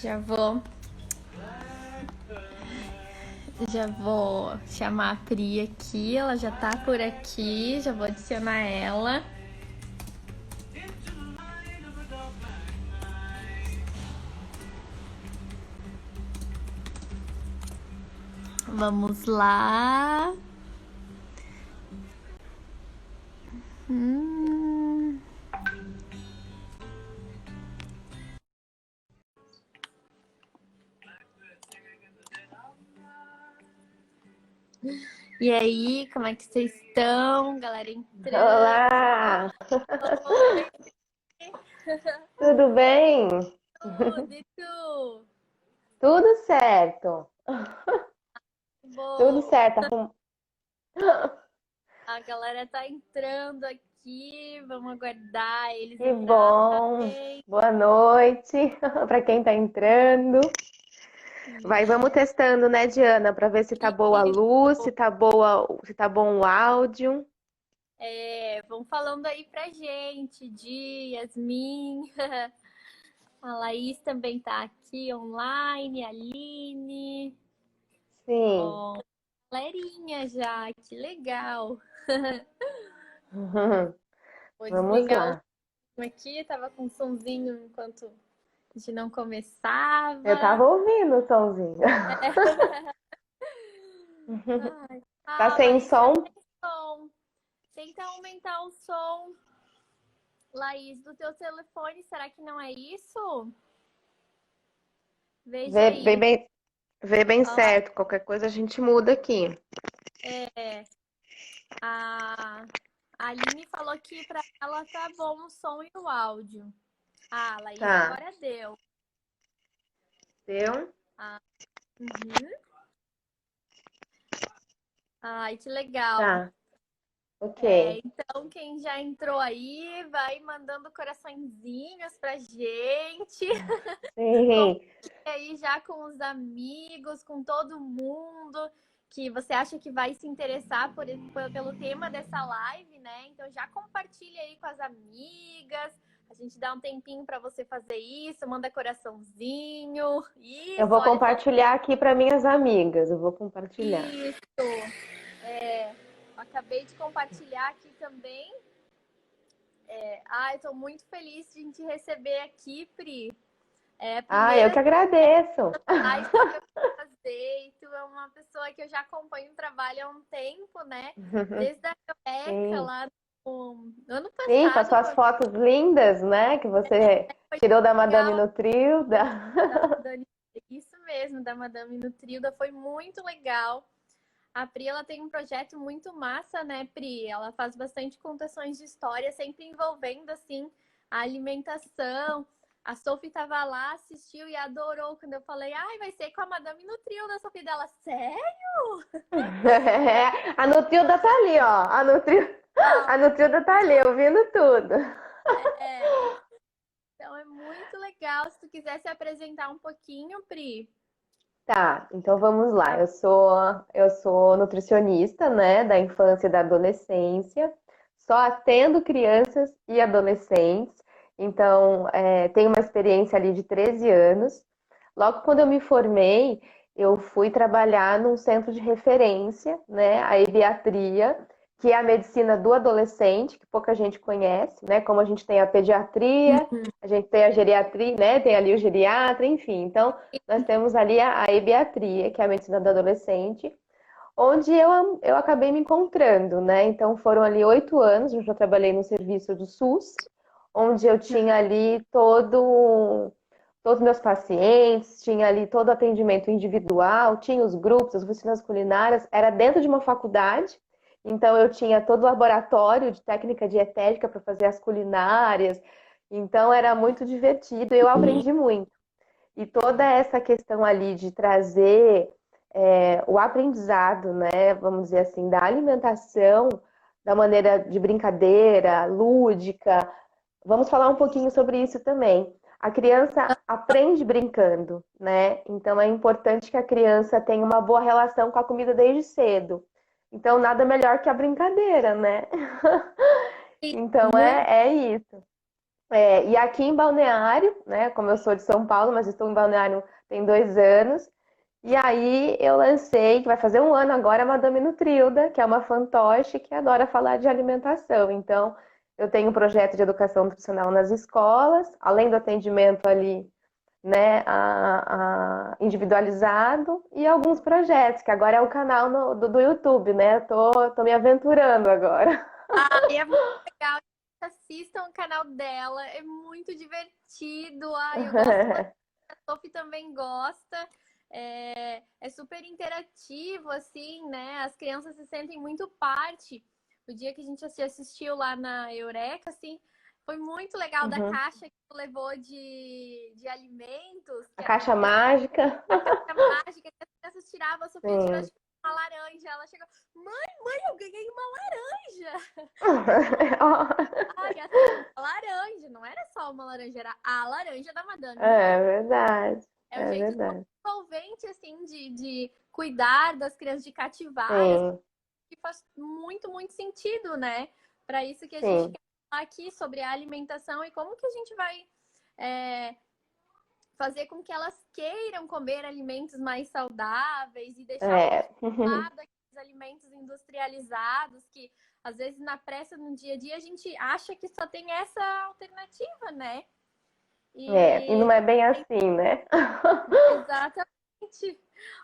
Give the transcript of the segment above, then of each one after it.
Já vou, já vou chamar a Pri aqui, ela já tá por aqui, já vou adicionar ela. Vamos lá. Hum. E aí, como é que vocês estão? Galera entrando. Olá! Oi, Tudo bem? tudo, e tu? Tudo certo. Tudo Bom, certo. a galera tá entrando aqui, vamos aguardar eles Que bom. entrarem. Boa noite para quem está entrando. Vamos testando, né, Diana, para ver se tá boa a luz, se tá boa, se tá bom o áudio. Vão falando aí pra gente, Di, Yasmin, a Laís também tá aqui online, a Aline, Sim. ó, galerinha já, que legal. Vou Vamos desligar o lá. som aqui, tava com um sonzinho enquanto a gente não Eu começava. tava ouvindo o somzinho. Ai, Tá sem Laís, tá som? sem som. Tenta aumentar o som, Laís, do teu telefone, será que não é isso? Veja Vê, aí. vê bem Ó, certo. Qualquer coisa a gente muda aqui. a Aline falou que para ela tá bom o som e o áudio. Ah, Laís, Tá. agora deu. Deu? Ah, uhum. Ai, que legal. Tá. Ok. Então, quem já entrou aí, vai mandando coraçõezinhos pra gente. Sim. E aí, já com os amigos, com todo mundo que você acha que vai se interessar pelo tema dessa live, né? Então, já compartilha aí com as amigas. A gente dá um tempinho para você fazer isso, manda coraçãozinho. Eu Isso, vou olha, compartilhar aqui para minhas amigas. Eu vou compartilhar. isso. Acabei de compartilhar aqui também. Ai, tô muito feliz de te receber aqui, Pri. É a Ah, eu primeira que agradeço. live que eu vou fazer. E tu é uma pessoa que eu já acompanho o trabalho há um tempo, né? Desde a Rebeca Sim. lá no ano Sim, com as passado suas foi fotos lindas, né? Que você tirou da Madame legal. Nutrilda. Da Dani, isso mesmo, da Madame Nutrilda, foi muito legal. A Pri, ela tem um projeto muito massa, né, Pri? Ela faz bastante contações de história, sempre envolvendo, assim, a alimentação. A Sophie tava lá, assistiu e adorou quando eu falei, ai, vai ser com a Madame Nutrilda, a Sophie dela, sério? A Nutrilda tá ali, ó. A Nutrilda tá ali, ouvindo tudo. É, então é muito legal. Se tu quiser se apresentar um pouquinho, Pri. Tá, então vamos lá. Eu sou nutricionista, né, da infância e da adolescência. Só atendo crianças e adolescentes. Então, tenho uma experiência ali de 13 anos. Logo quando eu me formei, eu fui trabalhar num centro de referência, né, a Ebiatria, que é a medicina do adolescente, que pouca gente conhece, né? Como a gente tem a pediatria, a gente tem a geriatria, né? Tem ali o geriatra, enfim. Então, nós temos ali a ebiatria, que é a medicina do adolescente, onde eu acabei me encontrando, né? Então foram ali 8 anos, eu já trabalhei no serviço do SUS, onde eu tinha ali todos os meus pacientes, tinha ali todo o atendimento individual, tinha os grupos, as oficinas culinárias, era dentro de uma faculdade, então eu tinha todo o laboratório de técnica dietética para fazer as culinárias, então era muito divertido e eu aprendi muito. E toda essa questão ali de trazer o aprendizado, né, vamos dizer assim, da alimentação, da maneira de brincadeira, lúdica. Vamos falar um pouquinho sobre isso também. A criança aprende brincando, né? Então é importante que a criança tenha uma boa relação com a comida desde cedo. Então nada melhor que a brincadeira, né? Então Muito é isso. E aqui em Balneário, né? Como eu sou de São Paulo, mas estou em Balneário tem 2 anos. E aí eu lancei, que vai fazer um ano agora, a Madame Nutrilda, que é uma fantoche que adora falar de alimentação. Então, eu tenho um projeto de educação nutricional nas escolas, além do atendimento ali, né, individualizado, e alguns projetos, que agora é o canal do YouTube, né? Tô me aventurando agora. Ah, é muito legal. Assistam o canal dela, é muito divertido. Ai, eu gosto bastante. A Sophie também gosta. É super interativo, assim, né? As crianças se sentem muito parte. O dia que a gente assistiu lá na Eureka, assim, foi muito legal da Uhum. caixa que tu levou de alimentos, A caixa mágica. a caixa mágica, que as crianças tiravam, a Sofia tirou Sim. tipo, uma laranja. Ela chegou, mãe, eu ganhei uma laranja. Ai, assim, uma laranja, não era só uma laranja, era a laranja da Madame É Nutella. verdade, É um é jeito tão verdade. envolvente, assim, de cuidar das crianças, de cativar, e Sim, que faz muito, muito sentido, né? Para isso que a gente sim, quer falar aqui sobre a alimentação e como que a gente vai fazer com que elas queiram comer alimentos mais saudáveis e deixar um é. pouquinho de lado aqueles alimentos industrializados que às vezes na pressa no dia a dia a gente acha que só tem essa alternativa, né? E E não é bem assim, né? exatamente.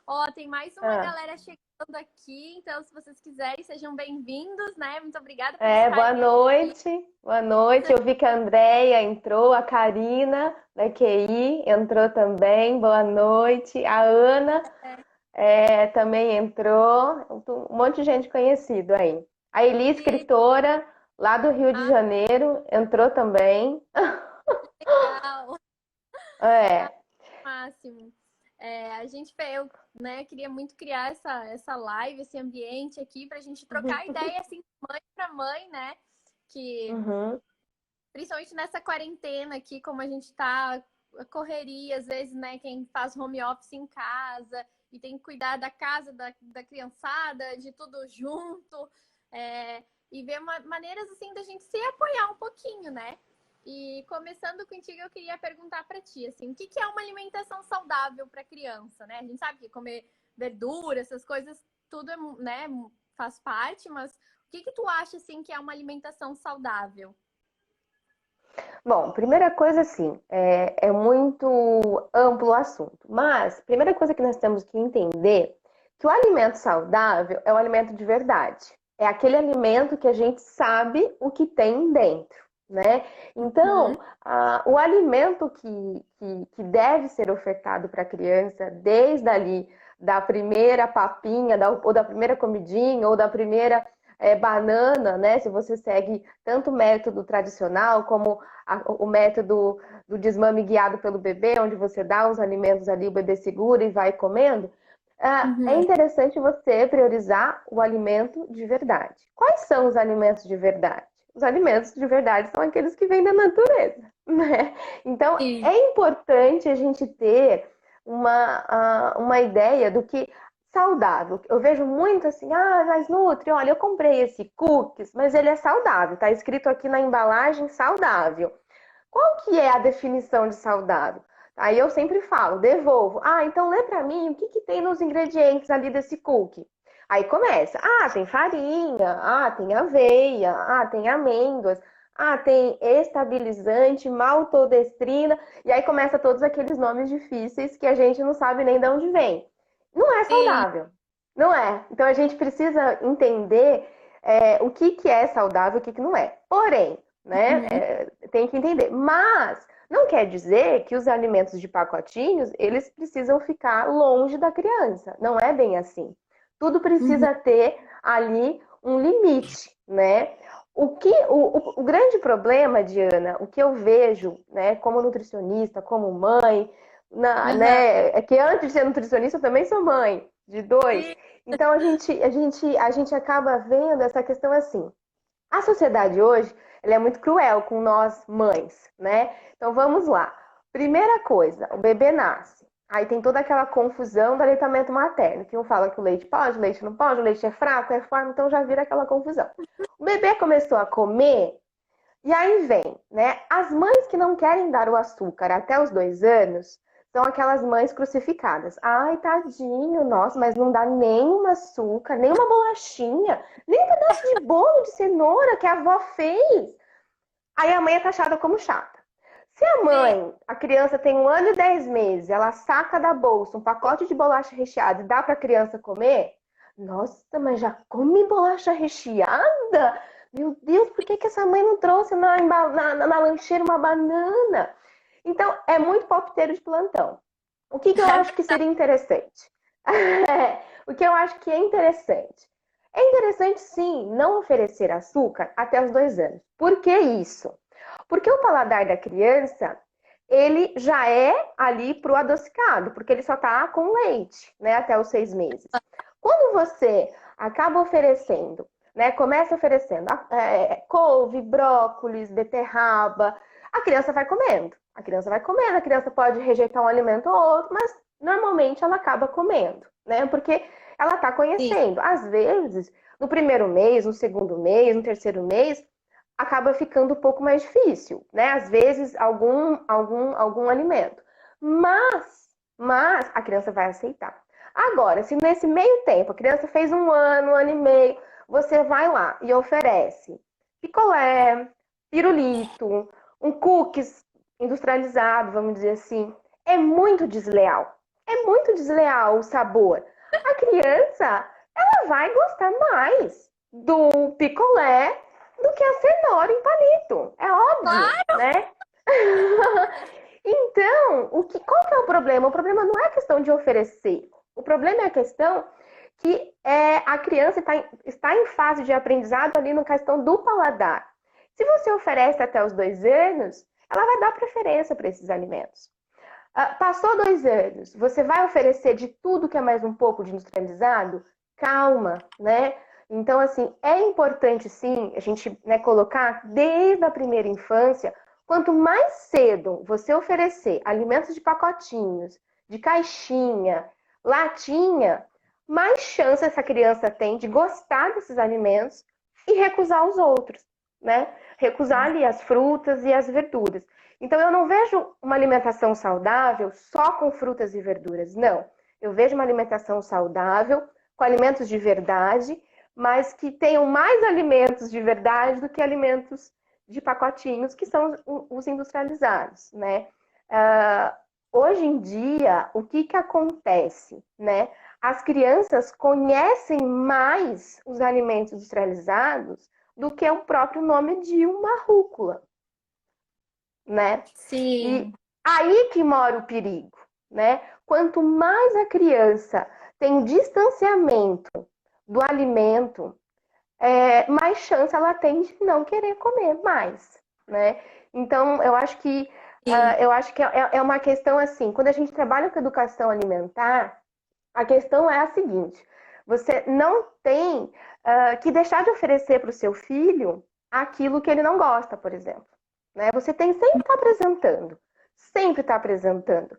Ó, tem mais uma Ah, galera chegando aqui, então se vocês quiserem, sejam bem-vindos, né? Muito obrigada por boa estarem aqui. noite, boa noite. Eu vi que a Andrea entrou, a Karina da QI entrou também, boa noite. A Ana também entrou, um monte de gente conhecido aí. A Eli, Sim, escritora, lá do Rio de ah, Janeiro, entrou também. legal. Ah, É. máximo. A gente, eu, né, queria muito criar essa live, esse ambiente aqui para a gente trocar ideia, assim, mãe para mãe, né? Que, Uhum. principalmente nessa quarentena aqui, como a gente tá, a correria, às vezes, né, quem faz home office em casa e tem que cuidar da casa, da criançada, de tudo junto, e ver maneiras, assim, da gente se apoiar um pouquinho, né? E começando contigo, eu queria perguntar para ti, assim, o que é uma alimentação saudável para criança, né? A gente sabe que comer verdura, essas coisas, tudo é, né, faz parte, mas o que tu acha, assim, que é uma alimentação saudável? Bom, primeira coisa, assim, é muito amplo o assunto, mas primeira coisa que nós temos que entender que o alimento saudável é o alimento de verdade. É aquele alimento que a gente sabe o que tem dentro, né? Uhum, Então, o alimento que deve ser ofertado para a criança, desde ali da primeira papinha, ou da primeira comidinha, ou da primeira banana, né? Se você segue tanto o método tradicional como o método do desmame guiado pelo bebê, onde você dá os alimentos ali, o bebê segura e vai comendo, é uhum, interessante você priorizar o alimento de verdade. Quais são os alimentos de verdade? Os alimentos de verdade são aqueles que vêm da natureza, né? Então, sim. é importante a gente ter uma ideia do que saudável. Eu vejo muito assim, mas Nutri, olha, eu comprei esse cookies, mas ele é saudável, tá escrito aqui na embalagem saudável. Qual que é a definição de saudável? Aí eu sempre falo, devolvo. Então lê para mim o que tem nos ingredientes ali desse cookie. Aí começa. Tem farinha, tem aveia, tem amêndoas, tem estabilizante, maltodestrina. E aí começa todos aqueles nomes difíceis que a gente não sabe nem de onde vem. Não é Sim. saudável. Não é. Então a gente precisa entender o que é saudável e o que não é. Porém, né? Uhum, Tem que entender. Mas não quer dizer que os alimentos de pacotinhos eles precisam ficar longe da criança. Não é bem assim. Tudo uhum, precisa ter ali um limite, né? O grande problema, Diana, o que eu vejo, né, como nutricionista, como mãe, aham. né, é que antes de ser nutricionista eu também sou mãe de dois. Sim. Então a gente acaba vendo essa questão assim. A sociedade hoje, ela é muito cruel com nós mães, né? Então vamos lá. Primeira coisa, o bebê nasce. Aí tem toda aquela confusão do aleitamento materno, que um fala que o leite pode, o leite não pode, o leite é fraco, é forte, então já vira aquela confusão. O bebê começou a comer, E aí vem, né? As mães que não querem dar o açúcar até os 2 anos são aquelas mães crucificadas. Ai, tadinho, nossa, mas não dá nenhum açúcar, nem uma bolachinha, nem um pedaço de bolo de cenoura que a avó fez. Aí a mãe é taxada como chata. Se a Sim. mãe, a criança tem 1 ano e 10 meses, ela saca da bolsa um pacote de bolacha recheada e dá para a criança comer, nossa, mas já come bolacha recheada? Meu Deus, por que essa mãe não trouxe na lancheira uma banana? Então, é muito palpiteiro de plantão. O que eu acho que seria interessante? O que eu acho que é interessante? É interessante, sim, não oferecer açúcar até os 2 anos. Por que isso? Porque o paladar da criança, ele já é ali pro adocicado, porque ele só tá com leite, né, até os 6 meses. Quando você acaba oferecendo, né, começa oferecendo couve, brócolis, beterraba, a criança vai comendo. A criança vai comendo, a criança pode rejeitar um alimento ou outro, mas normalmente ela acaba comendo, né, porque ela tá Sim. conhecendo. Às vezes, no primeiro mês, no segundo mês, no terceiro mês, acaba ficando um pouco mais difícil, né? Às vezes, algum alimento. Mas a criança vai aceitar. Agora, se nesse meio tempo a criança fez 1 ano e meio, você vai lá e oferece picolé, pirulito, um cookies industrializado, vamos dizer assim, é muito desleal. É muito desleal o sabor. A criança, ela vai gostar mais do picolé do que a cenoura em palito. É óbvio, Claro! né? Então, qual que é o problema? O problema não é a questão de oferecer. O problema é a questão que a criança está em fase de aprendizado ali na questão do paladar. Se você oferece até os 2 anos, ela vai dar preferência para esses alimentos. Passou 2 anos, você vai oferecer de tudo que é mais um pouco de industrializado? Calma, né? Então, assim, é importante sim a gente, né, colocar desde a primeira infância, quanto mais cedo você oferecer alimentos de pacotinhos, de caixinha, latinha, mais chance essa criança tem de gostar desses alimentos e recusar os outros, né? Recusar ali as frutas e as verduras. Então, eu não vejo uma alimentação saudável só com frutas e verduras, não. Eu vejo uma alimentação saudável com alimentos de verdade, mas que tenham mais alimentos de verdade do que alimentos de pacotinhos, que são os industrializados, né? Hoje em dia, o que acontece, né? As crianças conhecem mais os alimentos industrializados do que o próprio nome de uma rúcula, né? E Sim. aí que mora o perigo, né? Quanto mais a criança tem distanciamento do alimento, mais chance ela tem de não querer comer mais, né? Então, Sim. eu acho que é uma questão assim, quando a gente trabalha com educação alimentar, a questão é a seguinte: você não tem que deixar de oferecer para o seu filho aquilo que ele não gosta, por exemplo. Né? Você tem sempre estar apresentando, sempre estar apresentando.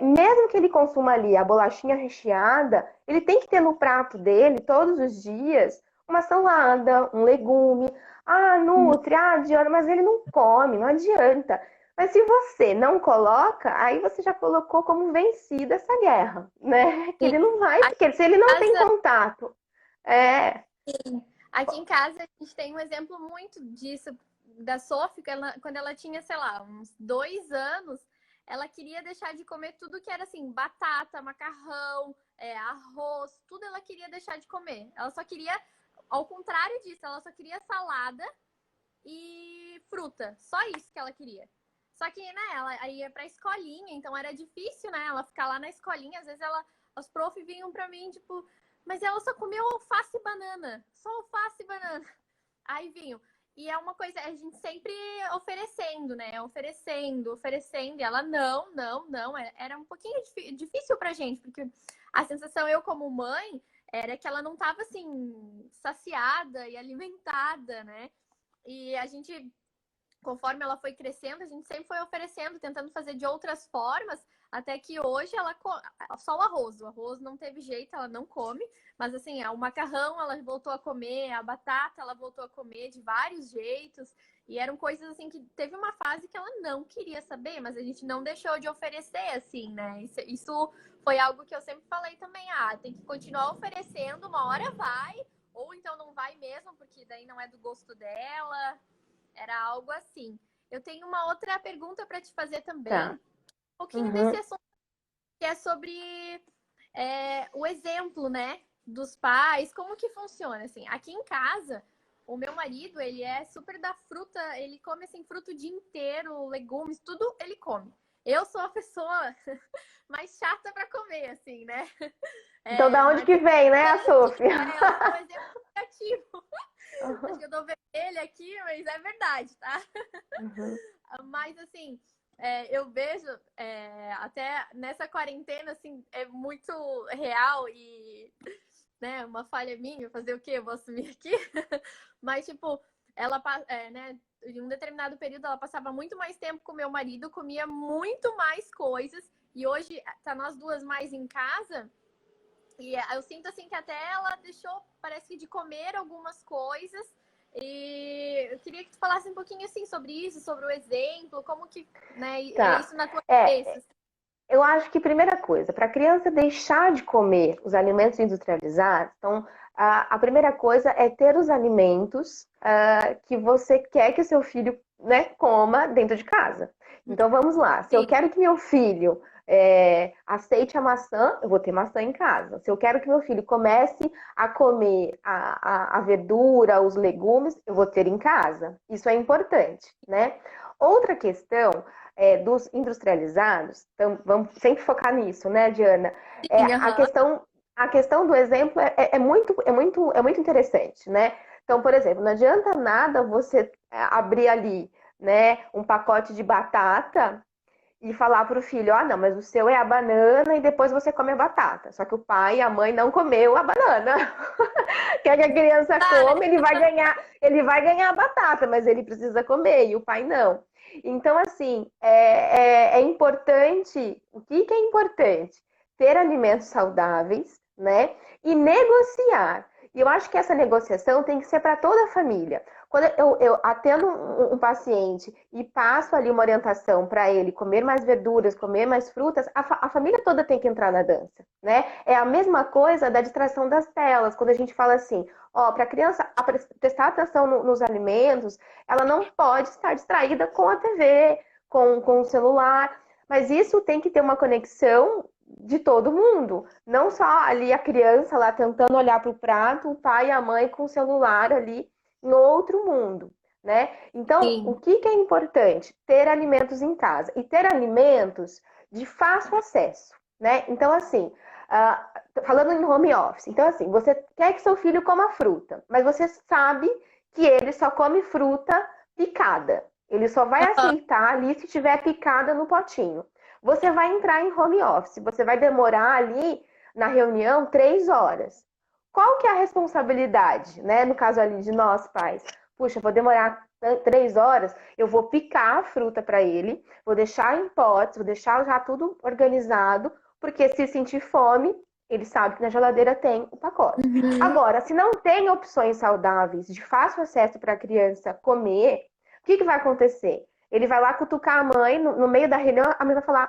Mesmo que ele consuma ali a bolachinha recheada, ele tem que ter no prato dele, todos os dias, uma salada, um legume. Ah, nutre, Diana, mas ele não come, não adianta. Mas se você não coloca, aí você já colocou como vencida essa guerra, né? Que Sim. ele não vai, Aqui porque se ele em não tem casa, contato, é, aqui em casa a gente tem um exemplo muito disso da Sophie, que quando ela tinha, sei lá, uns 2 anos, ela queria deixar de comer tudo que era assim, batata, macarrão, arroz, tudo ela queria deixar de comer. Ela só queria, ao contrário disso, ela só queria salada e fruta. Só isso que ela queria. Só que, né, ela ia pra escolinha, então era difícil, né, ela ficar lá na escolinha. Às vezes os profs vinham pra mim, tipo, mas ela só comeu alface e banana. Só alface e banana. Aí vinham. E é uma coisa, a gente sempre oferecendo, né? Oferecendo, oferecendo. E ela, não, não, não. Era um pouquinho difícil pra gente, porque a sensação, eu como mãe, era que ela não tava, assim, saciada e alimentada, né? E a gente conforme ela foi crescendo, a gente sempre foi oferecendo, tentando fazer de outras formas, até que hoje ela só o arroz não teve jeito, ela não come, mas assim, o macarrão ela voltou a comer, a batata ela voltou a comer de vários jeitos, e eram coisas assim que teve uma fase que ela não queria saber, mas a gente não deixou de oferecer, assim, né? Isso foi algo que eu sempre falei também, tem que continuar oferecendo, uma hora vai, ou então não vai mesmo, porque daí não é do gosto dela. Era algo assim. Eu tenho uma outra pergunta para te fazer também, Tá. um pouquinho desse assunto, que é sobre o exemplo, né, dos pais, como que funciona, assim. Aqui em casa, o meu marido, ele é super da fruta, ele come, assim, fruta o dia inteiro, legumes, tudo ele come. Eu sou a pessoa mais chata para comer, assim, né? Então, da onde Mas que vem, né, a Sophie? eu sou um exemplo negativo. Acho que eu tô vermelha aqui, mas é verdade, tá? Uhum. Mas, assim, eu vejo, até nessa quarentena, assim, é muito real e, né, uma falha minha, fazer o quê? Eu vou assumir aqui. Mas, tipo, ela, né, em um determinado período, ela passava muito mais tempo com meu marido, comia muito mais coisas, e hoje tá nós duas mais em casa, e eu sinto, assim, que até ela deixou, parece que, de comer algumas coisas. E eu queria que tu falasse um pouquinho, assim, sobre isso, sobre o exemplo, como que, né, é Tá. isso na tua É, cabeça. eu acho que, primeira coisa, para a criança deixar de comer os alimentos industrializados, então, a primeira coisa é ter os alimentos que você quer que o seu filho, né, coma dentro de casa. Então, vamos lá. Se eu Sim, quero que meu filho aceite a maçã, eu vou ter maçã em casa. Se eu quero que meu filho comece a comer a verdura, os legumes, eu vou ter em casa. Isso é importante, né? Outra questão dos industrializados, então vamos sempre focar nisso, né, Diana? É, sim, aham. a questão do exemplo é muito interessante, né? Então, por exemplo, não adianta nada você abrir ali, né, um pacote de batata e falar para o filho, não, mas o seu é a banana e depois você come a batata. Só que o pai e a mãe não comeu a banana. Quer que a criança Tá, né? come, ele vai ganhar a batata, mas ele precisa comer e o pai não. Então, assim, é importante. O que é importante? Ter alimentos saudáveis, né? E negociar. E eu acho que essa negociação tem que ser para toda a família. Quando eu atendo um paciente e passo ali uma orientação para ele comer mais verduras, comer mais frutas, a família toda tem que entrar na dança, né? É a mesma coisa da distração das telas, quando a gente fala assim, para a criança prestar atenção nos alimentos, ela não pode estar distraída com a TV, com o celular, mas isso tem que ter uma conexão de todo mundo, não só ali a criança lá tentando olhar para o prato, o pai e a mãe com o celular ali em outro mundo, né? Então, o Sim. que é importante? Ter alimentos em casa e ter alimentos de fácil acesso, né? Então, assim, falando em home office, então assim, você quer que seu filho coma fruta, mas você sabe que ele só come fruta picada. Ele só vai aceitar ali se tiver picada no potinho. Você vai entrar em home office, você vai demorar ali na reunião 3 horas. Qual que é a responsabilidade, né? No caso ali de nós, pais. Puxa, vou demorar 3 horas, eu vou picar a fruta para ele, vou deixar em potes, vou deixar já tudo organizado, porque se sentir fome, ele sabe que na geladeira tem o pacote. Uhum. Agora, se não tem opções saudáveis de fácil acesso para a criança comer, o que vai acontecer? Ele vai lá cutucar a mãe, no meio da reunião, a mãe vai falar: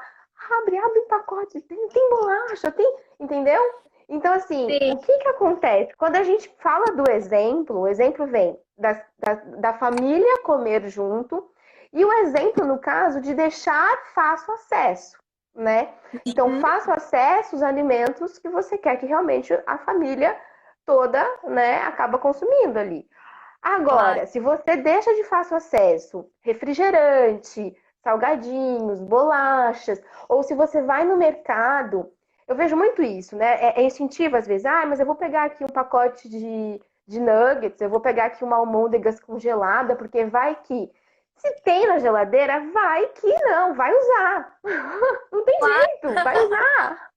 abre um pacote, tem bolacha, tem. Entendeu? Então, assim, o Sim. que acontece? Quando a gente fala do exemplo, o exemplo vem da família comer junto, e o exemplo, no caso, de deixar fácil acesso, né? Então, Uhum. fácil acesso aos alimentos que você quer que realmente a família toda, né, acaba consumindo ali. Claro. Agora, se você deixa de fácil acesso refrigerante, salgadinhos, bolachas, ou se você vai no mercado, eu vejo muito isso, né? É instintivo às vezes, mas eu vou pegar aqui um pacote de nuggets, eu vou pegar aqui uma almôndegas congelada, porque vai que. Se tem na geladeira, vai que não, vai usar. Não tem Claro. jeito, vai usar,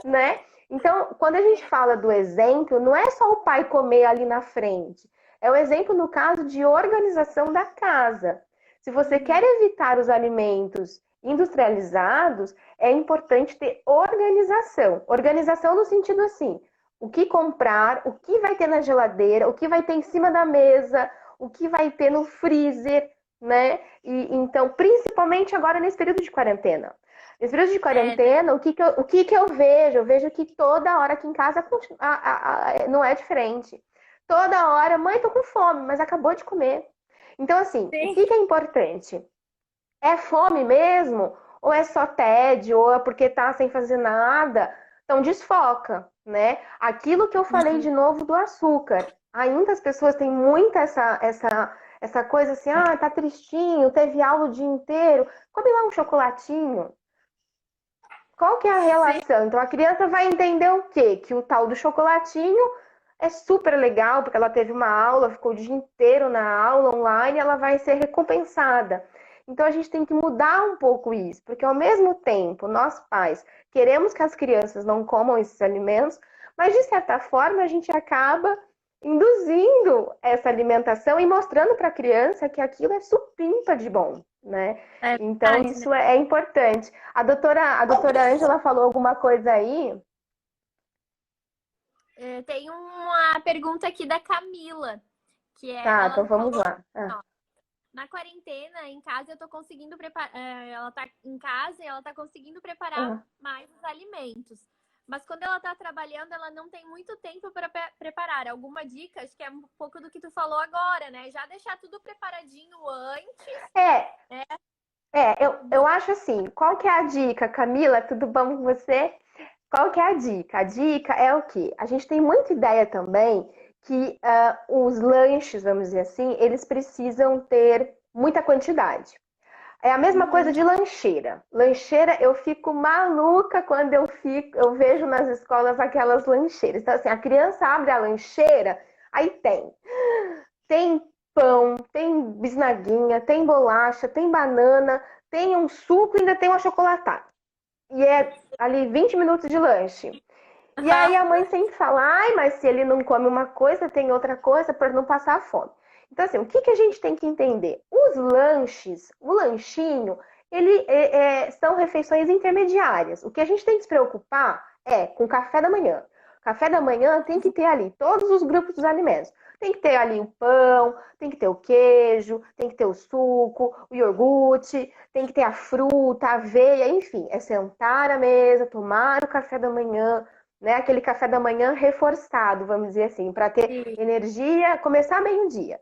né? Então, quando a gente fala do exemplo, não é só o pai comer ali na frente. É o exemplo no caso de organização da casa. Se você quer evitar os alimentos industrializados, é importante ter organização. Organização no sentido assim, o que comprar, o que vai ter na geladeira, o que vai ter em cima da mesa, o que vai ter no freezer, né? E então, principalmente agora nesse período de quarentena. Nesse período de quarentena, o que que eu vejo? Eu vejo que toda hora aqui em casa não é diferente. Toda hora, mãe, tô com fome, mas acabou de comer. Então, assim, o Sim. que que é importante? É fome mesmo? Ou é só tédio? Ou é porque tá sem fazer nada? Então desfoca, né? Aquilo que eu falei de novo do açúcar. Ainda as pessoas têm muita essa coisa assim, ah, tá tristinho, teve aula o dia inteiro. Come lá um chocolatinho. Qual que é a Sim. relação? Então a criança vai entender o quê? Que o tal do chocolatinho é super legal, porque ela teve uma aula, ficou o dia inteiro na aula online, ela vai ser recompensada. Então a gente tem que mudar um pouco isso, porque ao mesmo tempo, nós pais queremos que as crianças não comam esses alimentos, mas de certa forma a gente acaba induzindo essa alimentação e mostrando para a criança que aquilo é supimpa de bom, né? É Então verdade, né? isso é importante. A doutora Ângela falou alguma coisa aí? Tem uma pergunta aqui da Camila, Tá, então ela vamos falou, lá. Ah, ó, na quarentena, em casa eu tô conseguindo preparar, ela tá em casa e ela tá conseguindo preparar ah. mais os alimentos. Mas quando ela tá trabalhando, ela não tem muito tempo para preparar. Alguma dica? Acho que é um pouco do que tu falou agora, né? Já deixar tudo preparadinho antes, É, né? eu acho assim, qual que é a dica, Camila? Tudo bom com você? Qual que é a dica? A dica é o quê? A gente tem muita ideia também que os lanches, vamos dizer assim, eles precisam ter muita quantidade. É a mesma coisa Uhum. de lancheira. Lancheira, eu fico maluca quando eu vejo nas escolas aquelas lancheiras. Então, assim, a criança abre a lancheira, aí tem pão, tem bisnaguinha, tem bolacha, tem banana, tem um suco e ainda tem uma chocolatada. E é ali 20 minutos de lanche. E aí a mãe sempre fala, ai, mas se ele não come uma coisa, tem outra coisa para não passar fome. Então, assim, o que que a gente tem que entender? Os lanches, o lanchinho, são refeições intermediárias. O que a gente tem que se preocupar é com o café da manhã. O café da manhã tem que ter ali todos os grupos dos alimentos. Tem que ter ali o pão, tem que ter o queijo, tem que ter o suco, o iogurte, tem que ter a fruta, a aveia, enfim. É sentar à mesa, tomar o café da manhã, né? Aquele café da manhã reforçado, vamos dizer assim, para ter Sim. energia, começar bem o dia.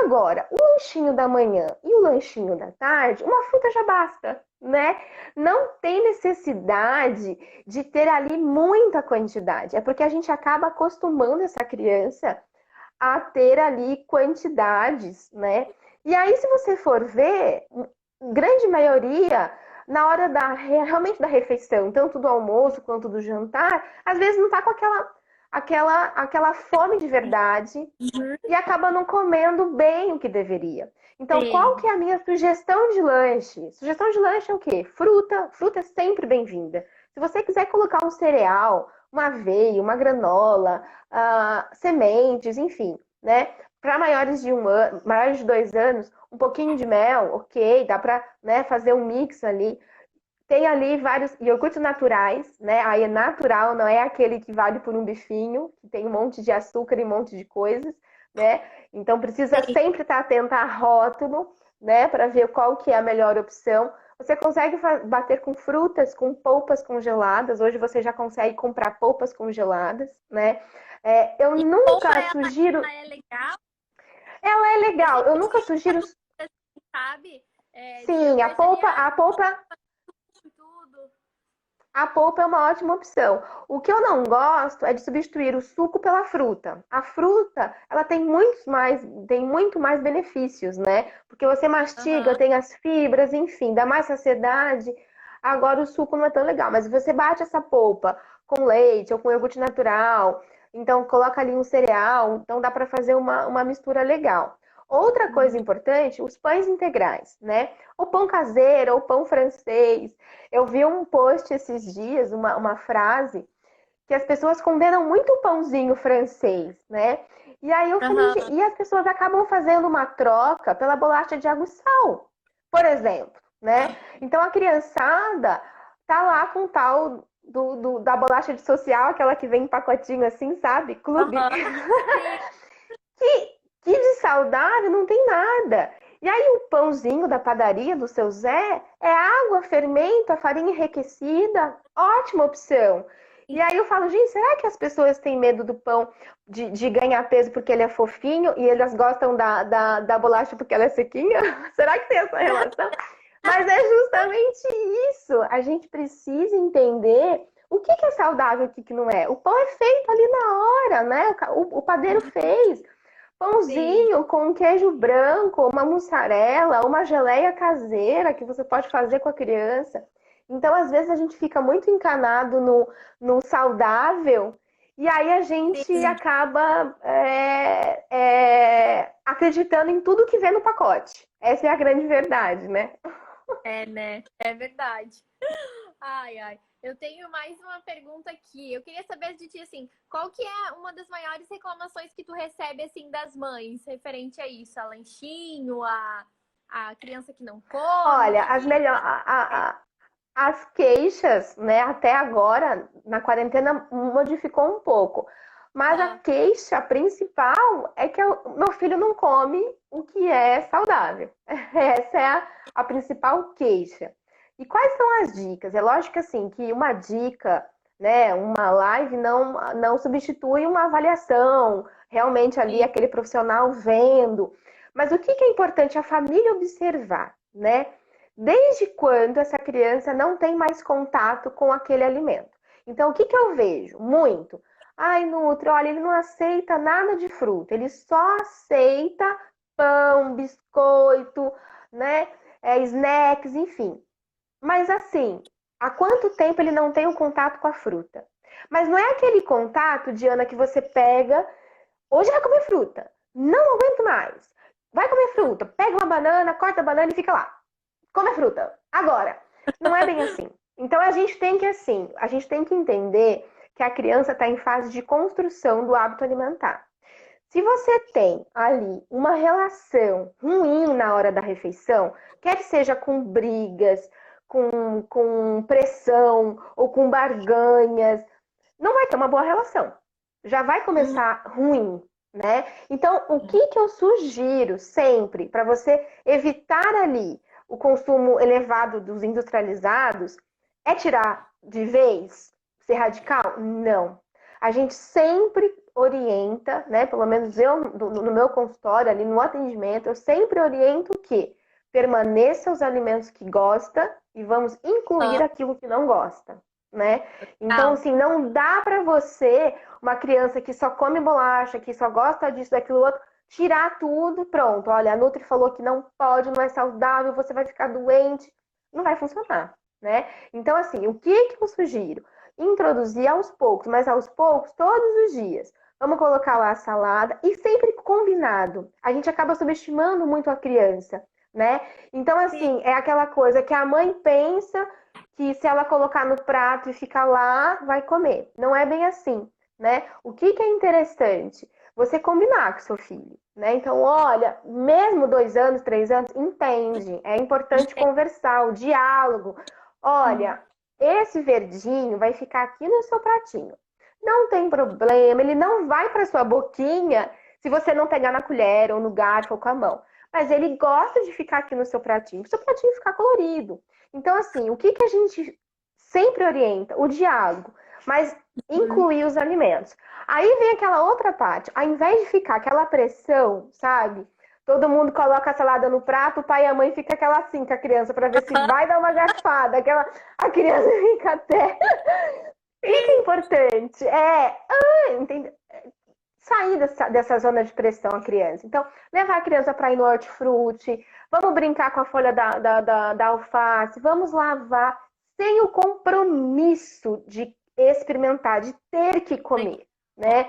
Agora, o lanchinho da manhã e o lanchinho da tarde, uma fruta já basta, né? Não tem necessidade de ter ali muita quantidade. É porque a gente acaba acostumando essa criança a ter ali quantidades, né? E aí, se você for ver, grande maioria, na hora realmente da refeição, tanto do almoço quanto do jantar, às vezes não tá com aquela fome de verdade e acaba não comendo bem o que deveria. Então, qual que Sim. é a minha sugestão de lanche? Sugestão de lanche é o quê? Fruta. Fruta é sempre bem-vinda. Se você quiser colocar um cereal, uma aveia, uma granola, sementes, enfim, né? Para maiores de 1 ano, maiores de 2 anos, um pouquinho de mel, ok, dá para, né, fazer um mix ali. Tem ali vários iogurtes naturais, né? Aí é natural, não é aquele que vale por um bifinho, que tem um monte de açúcar e um monte de coisas, né? Então precisa Sim. sempre estar atenta a rótulo, né? Para ver qual que é a melhor opção. Você consegue bater com frutas, com polpas congeladas. Hoje você já consegue comprar polpas congeladas, né? Eu E polpa, nunca sugiro. ela é legal. Ela é Eu legal. sempre Eu nunca tive essa sugiro. dúvida, assim, sabe? Eu Sim, a vejo ali, polpa, a polpa tudo. A polpa é uma ótima opção. O que eu não gosto é de substituir o suco pela fruta. A fruta, ela tem muito mais benefícios, né? Porque você mastiga, Aham. tem as fibras, enfim, dá mais saciedade. Agora o suco não é tão legal, mas você bate essa polpa com leite ou com iogurte natural, então coloca ali um cereal, então dá para fazer uma mistura legal. Outra coisa Uhum. importante, os pães integrais, né? O pão caseiro, ou pão francês. Eu vi um post esses dias, uma frase, que as pessoas condenam muito o pãozinho francês, né? E aí eu falei, Aham. e as pessoas acabam fazendo uma troca pela bolacha de água e sal. por exemplo, né? Então a criançada tá lá com o tal da bolacha de social, aquela que vem em pacotinho assim, sabe? Clube. Aham. Sim, Que de saudável não tem nada. E aí o pãozinho da padaria do seu Zé é água, fermento, a farinha enriquecida, ótima opção. E aí eu falo, gente, será que as pessoas têm medo do pão de ganhar peso porque ele é fofinho e elas gostam da bolacha porque ela é sequinha? Será que tem essa relação? Mas é justamente isso. A gente precisa entender o que é saudável e o que não é. O pão é feito ali na hora, né? O padeiro fez. sim. Pãozinho com queijo branco, uma mussarela, uma geleia caseira que você pode fazer com a criança. Então, às vezes, a gente fica muito encanado no saudável e aí a gente Sim. acaba acreditando em tudo que vem no pacote. Essa é a grande verdade, né? É, né? É verdade. Ai, ai. Eu tenho mais uma pergunta aqui. Eu queria saber de ti, assim, qual que é uma das maiores reclamações que tu recebe, assim, das mães, referente a isso? A lanchinho, a criança que não come? O Olha, que as que... melhores. As queixas, né, até agora, na quarentena, modificou um pouco. Mas a Ah, queixa principal é que meu filho não come o que é saudável. Essa é a principal queixa. E quais são as dicas? É lógico assim que uma dica, né, uma live não substitui uma avaliação, realmente ali sim, aquele profissional vendo. Mas o que é importante a família observar, né? Desde quando essa criança não tem mais contato com aquele alimento. Então, o que eu vejo? Muito. Ai, Nutri, olha, ele não aceita nada de fruta, ele só aceita pão, biscoito, né? Snacks, enfim. Mas assim, há quanto tempo ele não tem um contato com a fruta? Mas não é aquele contato, Diana, que você pega, hoje vai comer fruta, não aguento mais. Vai comer fruta, pega uma banana, corta a banana e fica lá. Come a fruta, agora. Não é bem assim. Então a gente tem que entender que a criança está em fase de construção do hábito alimentar. Se você tem ali uma relação ruim na hora da refeição, quer seja com brigas, com pressão ou com barganhas, não vai ter uma boa relação. Já vai começar ruim, né? Então, o que eu sugiro sempre para você evitar ali o consumo elevado dos industrializados é tirar de vez, ser radical? Não. A gente sempre orienta, né? Pelo menos eu no meu consultório, ali no atendimento, eu sempre oriento que permaneça os alimentos que gosta e vamos incluir ah, aquilo que não gosta, né? Então, ah, assim, não dá para você, uma criança que só come bolacha, que só gosta disso, daquilo outro, tirar tudo, pronto. Olha, a Nutri falou que não pode, não é saudável, você vai ficar doente. Não vai funcionar, né? Então, assim, o que eu sugiro? Introduzir aos poucos, mas aos poucos, todos os dias. Vamos colocar lá a salada e sempre combinado. A gente acaba subestimando muito a criança, né? Então, sim, assim, é aquela coisa que a mãe pensa que se ela colocar no prato e ficar lá, vai comer. Não é bem assim, né? O que é interessante? Você combinar com seu filho, né? Então, olha, mesmo 2 anos, 3 anos, entende. É importante conversar, o diálogo. Olha, esse verdinho vai ficar aqui no seu pratinho. Não tem problema, ele não vai para sua boquinha se você não pegar na colher ou no garfo ou com a mão. Mas ele gosta de ficar aqui no seu pratinho, para o seu pratinho ficar colorido. Então, assim, o que a gente sempre orienta? O diálogo, mas incluir os alimentos. Aí vem aquela outra parte, ao invés de ficar aquela pressão, sabe? Todo mundo coloca a salada no prato, o pai e a mãe fica aquela assim com a criança para ver se vai dar uma garfada. A criança fica até. O que é importante? Entende? Sair dessa zona de pressão a criança. Então, levar a criança para ir no hortifruti, vamos brincar com a folha da alface, vamos lavar, sem o compromisso de experimentar, de ter que comer, né?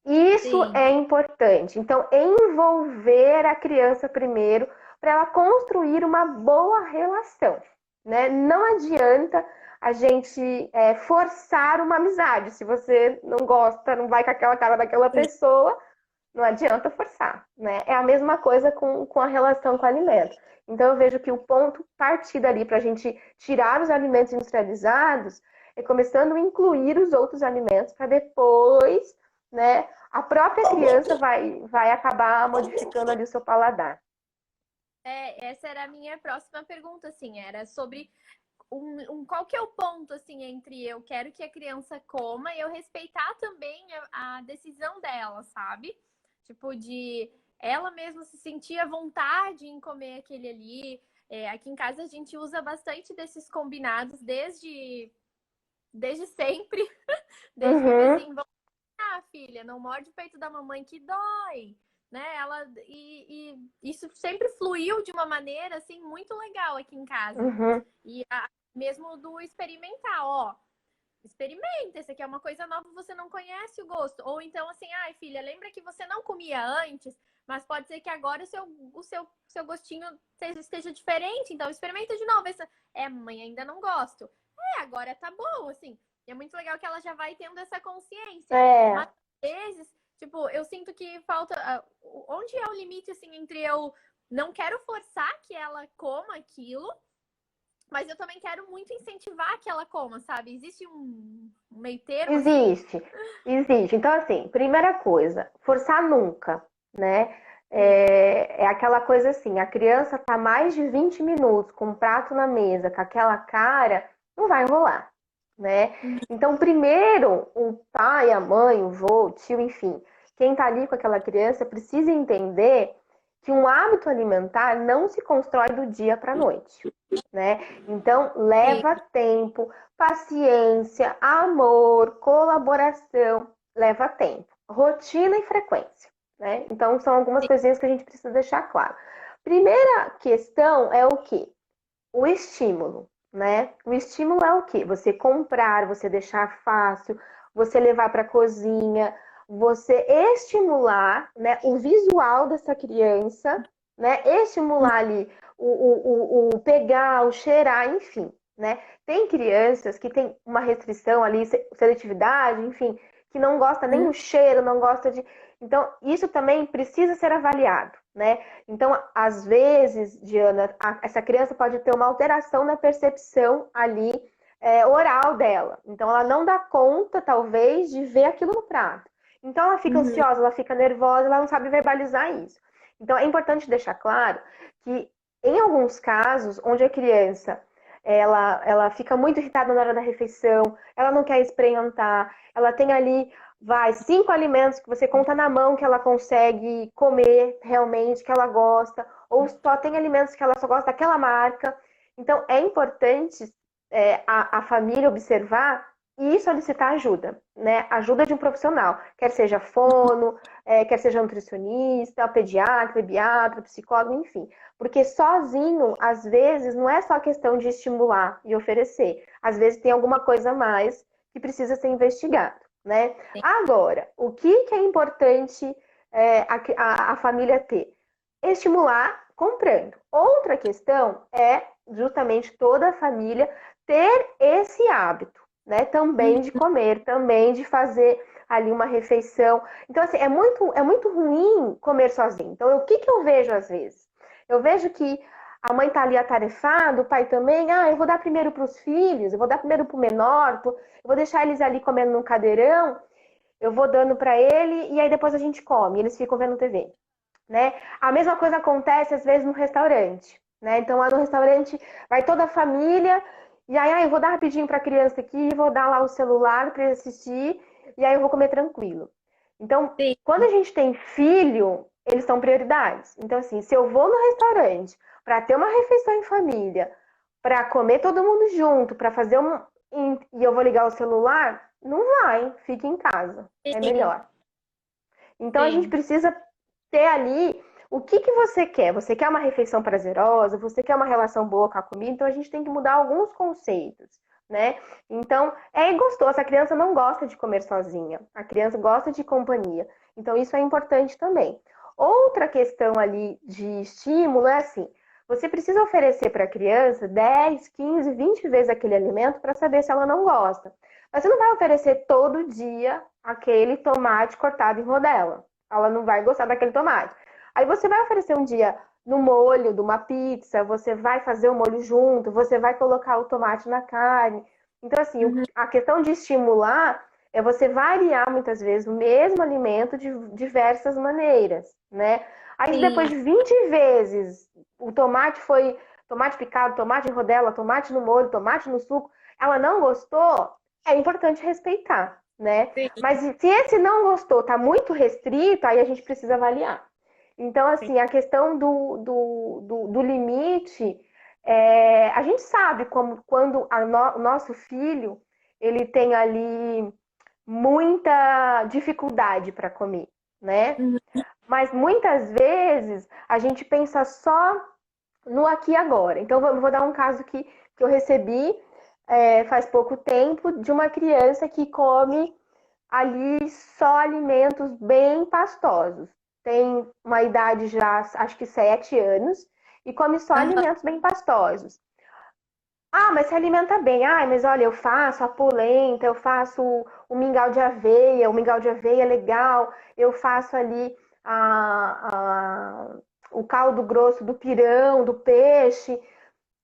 Isso sim. é importante. Então, envolver a criança primeiro para ela construir uma boa relação, né? Não adianta a gente forçar uma amizade. Se você não gosta, não vai com aquela cara daquela pessoa, não adianta forçar, né? É a mesma coisa com a relação com o alimento. Então, eu vejo que o ponto partido ali para a gente tirar os alimentos industrializados é começando a incluir os outros alimentos para depois, né, a própria criança vai acabar modificando ali o seu paladar. Essa era a minha próxima pergunta, assim, era sobre qual que é o ponto, assim, entre eu quero que a criança coma e eu respeitar também a decisão dela, sabe? Tipo, de ela mesma se sentir à vontade em comer aquele ali. Aqui em casa a gente usa bastante desses combinados desde sempre, desde que o Uhum, vizinho falou, ah, filha, não morde o peito da mamãe que dói. Né? E isso sempre fluiu de uma maneira assim muito legal aqui em casa. uhum, E mesmo do experimentar, ó. Experimenta, esse aqui é uma coisa nova, você não conhece o gosto. Ou então, assim, ai, filha, lembra que você não comia antes, mas pode ser que agora o seu gostinho esteja diferente, então experimenta de novo. Mãe, ainda não gosto. Agora tá bom, assim. E é muito legal que ela já vai tendo essa consciência. é, Mas às vezes, tipo, eu sinto que falta. Onde é o limite, assim, entre eu não quero forçar que ela coma aquilo, mas eu também quero muito incentivar que ela coma, sabe? Existe um meio termo, assim? existe, existe. Então, assim, primeira coisa, forçar nunca, né? Sim, É aquela coisa assim, a criança tá mais de 20 minutos com um prato na mesa, com aquela cara, não vai rolar, né? Então, primeiro, o pai, a mãe, o vô, o tio, enfim, quem tá ali com aquela criança precisa entender que um hábito alimentar não se constrói do dia para a noite, né? Então, sim, leva tempo, paciência, amor, colaboração, leva tempo. Rotina e frequência, né? Então, são algumas sim. coisinhas que a gente precisa deixar claro. Primeira questão é o quê? O estímulo, né? O estímulo é o quê? Você comprar, você deixar fácil, você levar para a cozinha, você estimular, né, o visual dessa criança, né? Estimular ali o pegar, o cheirar, enfim, né? Tem crianças que têm uma restrição ali, seletividade, enfim, que não gosta nem o cheiro, não gosta de. Então, isso também precisa ser avaliado, né? Então, às vezes, Diana, essa criança pode ter uma alteração na percepção ali oral dela. Então, ela não dá conta, talvez, de ver aquilo no prato. Então, ela fica Uhum. ansiosa, ela fica nervosa, ela não sabe verbalizar isso. Então, é importante deixar claro que, em alguns casos, onde a criança ela fica muito irritada na hora da refeição, ela não quer experimentar, ela tem ali vai, 5 alimentos que você conta na mão que ela consegue comer realmente, que ela gosta, ou só tem alimentos que ela só gosta daquela marca. Então, é importante a família observar e solicitar ajuda, né? Ajuda de um profissional, quer seja fono, quer seja nutricionista, pediatra, pediatra, psicólogo, enfim. Porque sozinho, às vezes, não é só questão de estimular e oferecer. Às vezes tem alguma coisa a mais que precisa ser investigado, né? Agora, o que é importante a família ter? Estimular comprando. Outra questão é justamente toda a família ter esse hábito, né? Também de comer, também de fazer ali uma refeição. Então, assim, é muito ruim comer sozinho. Então, o que eu vejo às vezes? Eu vejo que a mãe tá ali atarefada, o pai também. Ah, eu vou dar primeiro para os filhos, eu vou dar primeiro para o menor, eu vou deixar eles ali comendo no cadeirão, eu vou dando para ele e aí depois a gente come. Eles ficam vendo TV, né? A mesma coisa acontece às vezes no restaurante, né? Então lá no restaurante vai toda a família e aí eu vou dar rapidinho para a criança aqui, vou dar lá o celular para ele assistir e aí eu vou comer tranquilo. Então, Sim, quando a gente tem filho, eles são prioridades. Então assim, se eu vou no restaurante para ter uma refeição em família, para comer todo mundo junto, para fazer e eu vou ligar o celular, não vai, fique em casa, é sim, melhor. Então a gente sim. precisa ter ali o que você quer. Você quer uma refeição prazerosa, você quer uma relação boa com a comida, então a gente tem que mudar alguns conceitos, né? Então é gostoso, a criança não gosta de comer sozinha, a criança gosta de companhia. Então isso é importante também. Outra questão ali de estímulo é assim, você precisa oferecer para a criança 10, 15, 20 vezes aquele alimento para saber se ela não gosta. Mas você não vai oferecer todo dia aquele tomate cortado em rodela. Ela não vai gostar daquele tomate. Aí você vai oferecer um dia no molho de uma pizza, você vai fazer o molho junto, você vai colocar o tomate na carne. Então, assim, Uhum. a questão de estimular é você variar muitas vezes o mesmo alimento de diversas maneiras, né? Aí depois Sim, de 20 vezes o tomate foi tomate picado, tomate em rodela, tomate no molho, tomate no suco, ela não gostou, é importante respeitar, né? sim, Mas se esse não gostou está muito restrito, aí a gente precisa avaliar. Então, sim. assim, a questão do limite, a gente sabe como quando o nosso filho ele tem ali muita dificuldade para comer, né? Uhum. Mas muitas vezes a gente pensa só no aqui e agora. Então, vou dar um caso que eu recebi faz pouco tempo de uma criança que come ali só alimentos bem pastosos. Tem uma idade já, acho que 7 anos, e come só Aham. alimentos bem pastosos. Ah, mas se alimenta bem. Ah, mas olha, eu faço a polenta, eu faço o mingau de aveia, o mingau de aveia é legal, eu faço ali o caldo grosso do pirão, do peixe.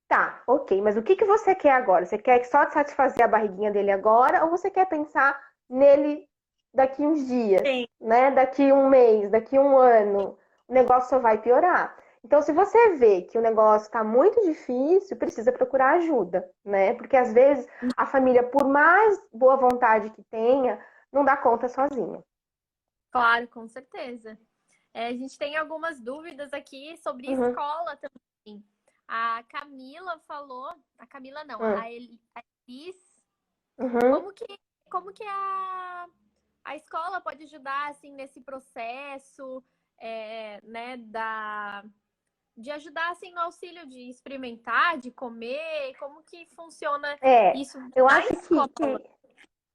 Tá, ok, mas o que você quer agora? Você quer só satisfazer a barriguinha dele agora ou você quer pensar nele daqui uns dias, Sim. né? Daqui um mês, daqui um ano? O negócio só vai piorar. Então, se você vê que o negócio está muito difícil, precisa procurar ajuda, né? Porque às vezes a família, por mais boa vontade que tenha, não dá conta sozinha. Claro, com certeza. A gente tem algumas dúvidas aqui sobre Uhum, escola também. A Camila falou, a Camila não, uhum, A Elis, uhum. como que, como que a escola pode ajudar assim nesse processo, né, de ajudar assim no auxílio de experimentar, de comer, como que funciona É, isso eu na acho escola?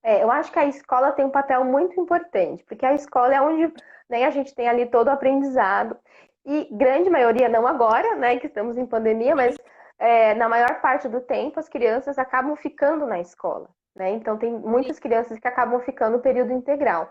eu acho que a escola tem um papel muito importante, porque a escola é onde, né, a gente tem ali todo o aprendizado. E grande maioria, não agora, né, que estamos em pandemia, mas na maior parte do tempo as crianças acabam ficando na escola, né? Então tem Sim. muitas crianças que acabam ficando no período integral.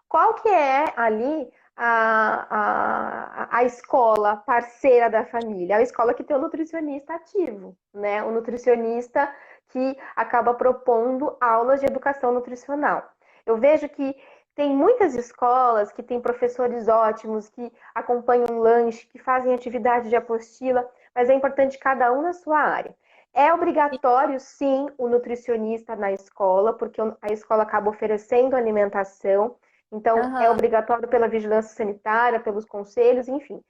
Qual que é ali a escola parceira da família? A escola que tem o nutricionista ativo, né? O nutricionista que acaba propondo aulas de educação nutricional. Eu vejo que tem muitas escolas que têm professores ótimos, que acompanham um lanche, que fazem atividade de apostila, mas é importante cada um na sua área. É obrigatório, sim, o nutricionista na escola, porque a escola acaba oferecendo alimentação, então é Aham. obrigatório pela vigilância sanitária, pelos conselhos, enfim.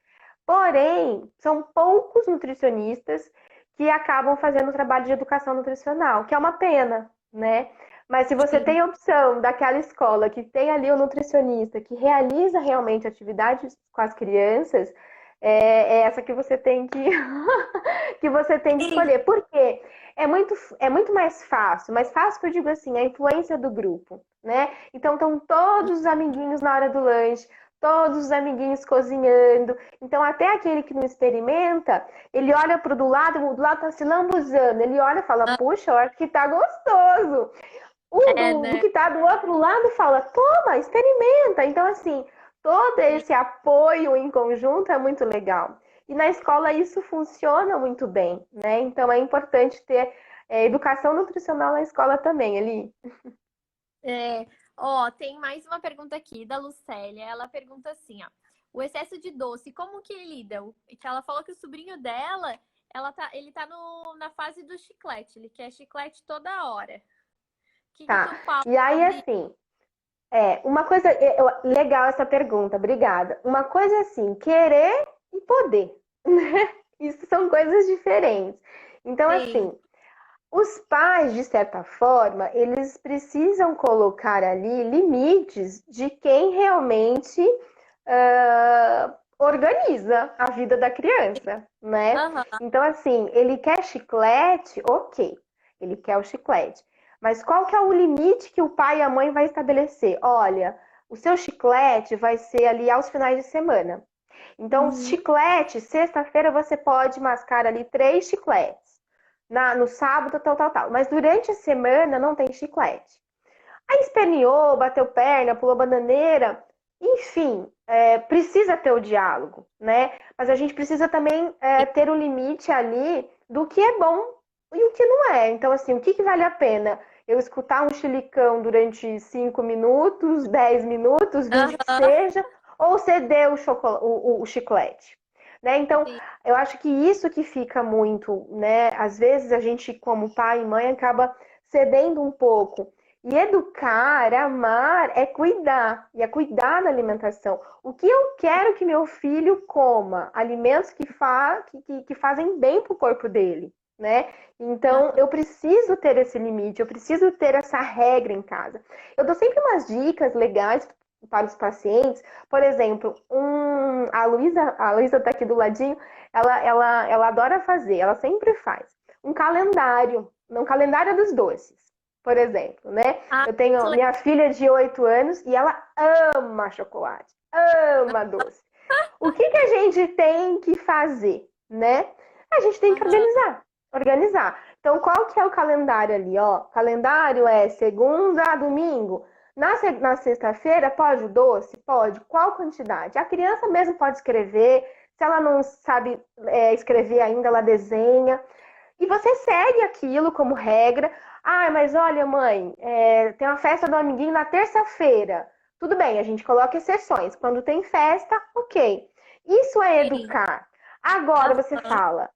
Porém, são poucos nutricionistas que acabam fazendo o trabalho de educação nutricional, que é uma pena, né? Mas se você Sim. tem a opção daquela escola que tem ali o nutricionista, que realiza realmente atividades com as crianças, é essa que você tem que, que você tem que Sim. escolher. Por quê? É muito mais fácil que eu digo assim, a influência do grupo, né? Então estão todos os amiguinhos na hora do lanche, todos os amiguinhos cozinhando. Então até aquele que não experimenta, ele olha para o do lado tá se lambuzando, ele olha e fala, puxa, eu acho que tá gostoso. O É, do né? que tá do outro lado fala, toma, experimenta. Então, assim, todo Sim. esse apoio em conjunto é muito legal. E na escola isso funciona muito bem, né? Então é importante ter educação nutricional na escola também, Eli. Ó, tem mais uma pergunta aqui da Lucélia. Ela pergunta assim, ó. O excesso de doce, como que lida? Que ela falou que o sobrinho dela, ele tá na fase do chiclete. Ele quer chiclete toda hora. O que que Tá. tu fala E aí, sobre assim, uma coisa legal essa pergunta, obrigada. Uma coisa é assim, querer e poder. Isso são coisas diferentes. Então, isso? assim, os pais, de certa forma, eles precisam colocar ali limites de quem realmente organiza a vida da criança, né? Aham. Então, assim, ele quer chiclete, ok, ele quer o chiclete. Mas qual que é o limite que o pai e a mãe vai estabelecer? Olha, o seu chiclete vai ser ali aos finais de semana. Então, Uhum. chiclete, sexta-feira você pode mascar ali 3 chicletes. No sábado, tal, tal, tal. Mas durante a semana não tem chiclete. Aí esperneou, bateu perna, pulou bananeira. Enfim, precisa ter o diálogo, né? Mas a gente precisa também ter um limite ali do que é bom e o que não é. Então, assim, o que que vale a pena? Eu escutar um chilicão durante 5 minutos, 10 minutos, 20 que Aham, seja, ou ceder o chiclete, né? Então, sim. eu acho que isso que fica muito, né? Às vezes a gente, como pai e mãe, acaba cedendo um pouco. E educar, amar, é cuidar. E é cuidar da alimentação. O que eu quero que meu filho coma? Alimentos que fazem bem para o corpo dele, né? Então, eu preciso ter esse limite, eu preciso ter essa regra em casa. Eu dou sempre umas dicas legais para os pacientes. Por exemplo, a Luísa tá aqui do ladinho, ela adora fazer, ela sempre faz um calendário dos doces, por exemplo, né? Ah, Eu tenho muito legal. minha filha de 8 anos e ela ama chocolate, ama doce. O que que a gente tem que fazer, né? A gente tem que Aham, organizar. Então, qual que é o calendário ali, ó? O calendário é segunda a domingo. Na sexta-feira, pode o doce? Pode. Qual quantidade? A criança mesmo pode escrever. Se ela não sabe escrever ainda, ela desenha. E você segue aquilo como regra. Ah, mas olha, mãe, tem uma festa do amiguinho na terça-feira. Tudo bem, a gente coloca exceções. Quando tem festa, ok. Isso é sim. educar. Agora você Aham. fala,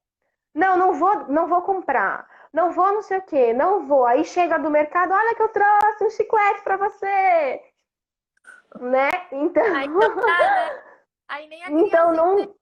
não, não vou comprar. Não vou não sei o quê, não vou. Aí chega do mercado, olha que eu trouxe um chiclete para você, né? Então, Aí não dá, né? Aí nem a então criança entende.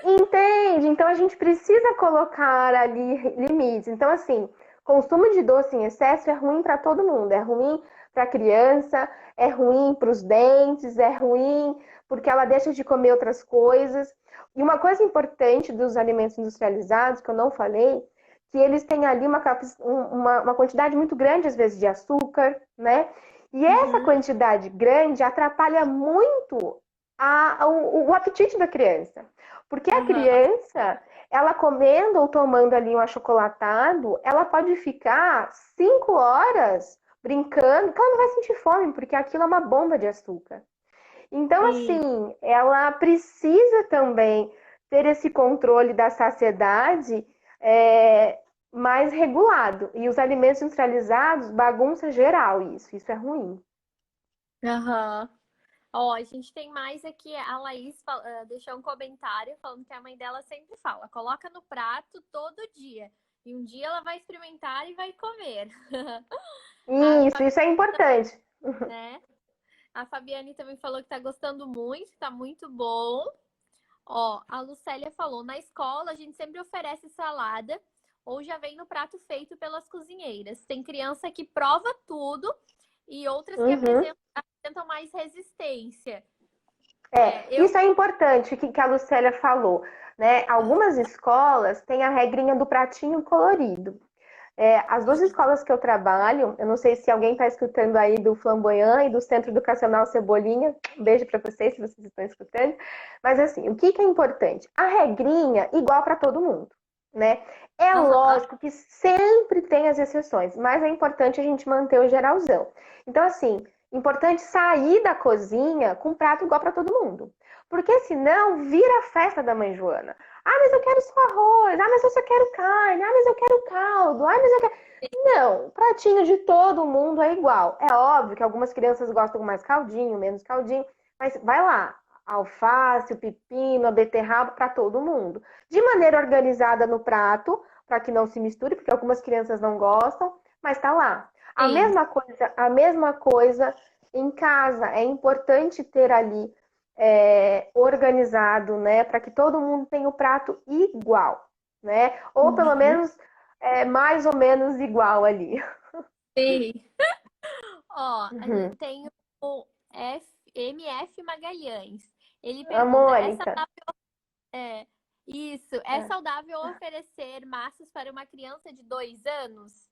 não entende. Então a gente precisa colocar ali limites. Então assim, consumo de doce em excesso é ruim para todo mundo. É ruim para a criança, é ruim para os dentes, é ruim porque ela deixa de comer outras coisas. E uma coisa importante dos alimentos industrializados, que eu não falei, que eles têm ali uma quantidade muito grande, às vezes, de açúcar, né? E essa Uhum, quantidade grande atrapalha muito o apetite da criança. Porque a aham, criança, ela comendo ou tomando ali um achocolatado, ela pode ficar 5 horas brincando, que ela não vai sentir fome, porque aquilo é uma bomba de açúcar. Então, sim. assim, ela precisa também ter esse controle da saciedade mais regulado. E os alimentos industrializados, bagunça geral isso é ruim. Aham. Ó, a gente tem mais aqui, a Laís deixou um comentário falando que a mãe dela sempre fala, coloca no prato todo dia. E um dia ela vai experimentar e vai comer. A Isso é importante. né? A Fabiane também falou que tá gostando muito, tá muito bom. Ó, a Lucélia falou, na escola a gente sempre oferece salada ou já vem no prato feito pelas cozinheiras. Tem criança que prova tudo e outras que Uhum. apresentam mais resistência. Eu. Isso é importante que a Lucélia falou, né? Algumas escolas têm a regrinha do pratinho colorido. As duas escolas que eu trabalho, eu não sei se alguém está escutando aí do Flamboyant e do Centro Educacional Cebolinha, um beijo para vocês, se vocês estão escutando. Mas assim, o que é importante? A regrinha igual para todo mundo, né? É Aham, lógico que sempre tem as exceções, mas é importante a gente manter o geralzão. Então, assim, importante sair da cozinha com um prato igual para todo mundo. Porque senão vira a festa da mãe Joana. Ah, mas eu quero só arroz. Ah, mas eu só quero carne. Ah, mas eu quero caldo. Ah, mas eu quero. Não, o pratinho de todo mundo é igual. É óbvio que algumas crianças gostam mais caldinho, menos caldinho, mas vai lá. Alface, o pepino, a beterraba para todo mundo. De maneira organizada no prato, para que não se misture, porque algumas crianças não gostam, mas tá lá. sim. A mesma coisa em casa. É importante ter ali organizado, né, para que todo mundo tenha o prato igual, né? Ou pelo Uhum, menos mais ou menos igual ali. sim. Ó, Uhum. tem o MF Magalhães. Ele A pergunta: Mônica. é, isso, é É. saudável oferecer massas para uma criança de 2 anos?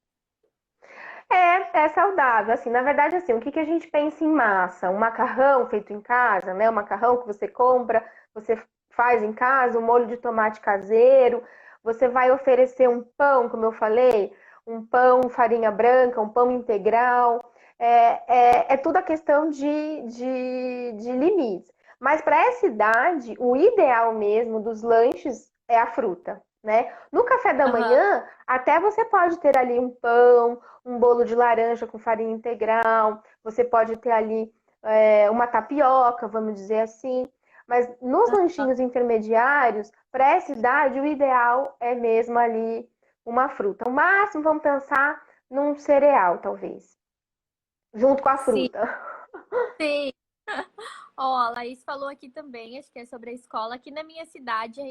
É saudável, assim, na verdade, assim, o que que a gente pensa em massa? Um macarrão feito em casa, né? Um macarrão que você compra, você faz em casa, um molho de tomate caseiro, você vai oferecer um pão, como eu falei, um pão farinha branca, um pão integral. é tudo a questão de limites. Mas para essa idade, o ideal mesmo dos lanches é a fruta, né? No café da Aham. manhã, até você pode ter ali um pão, um bolo de laranja com farinha integral, você pode ter ali uma tapioca, vamos dizer assim. Mas nos lanchinhos intermediários, para essa idade, o ideal é mesmo ali uma fruta. O máximo, vamos pensar num cereal, talvez, junto com a Sim, fruta. sim. Ó, a Laís falou aqui também, acho que é sobre a escola. Aqui na minha cidade,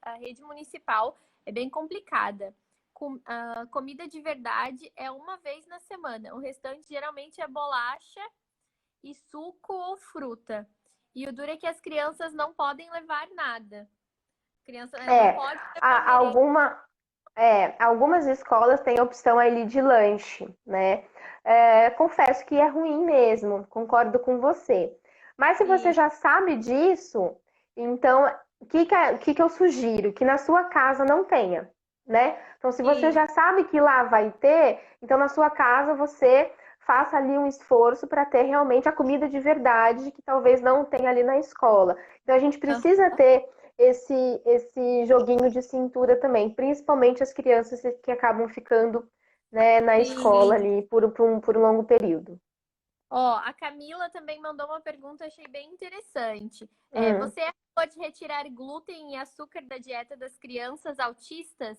a rede municipal é bem complicada. A comida de verdade é uma vez na semana. O restante geralmente é bolacha e suco ou fruta. E o duro é que as crianças não podem levar nada. Criança não É, pode levar a- merenda. alguma, algumas escolas têm a opção ali de lanche, né? Confesso que é ruim mesmo, concordo com você. Mas se você Sim, já sabe disso, então o que que eu sugiro? Que na sua casa não tenha, né? Então, se você sim. já sabe que lá vai ter, então na sua casa você faça ali um esforço para ter realmente a comida de verdade que talvez não tenha ali na escola. Então, a gente precisa Aham, ter esse joguinho de cintura também, principalmente as crianças que acabam ficando, né, na escola sim. ali por um longo período. Ó, a Camila também mandou uma pergunta, achei bem interessante. Hum. Você é a favor de retirar glúten e açúcar da dieta das crianças autistas?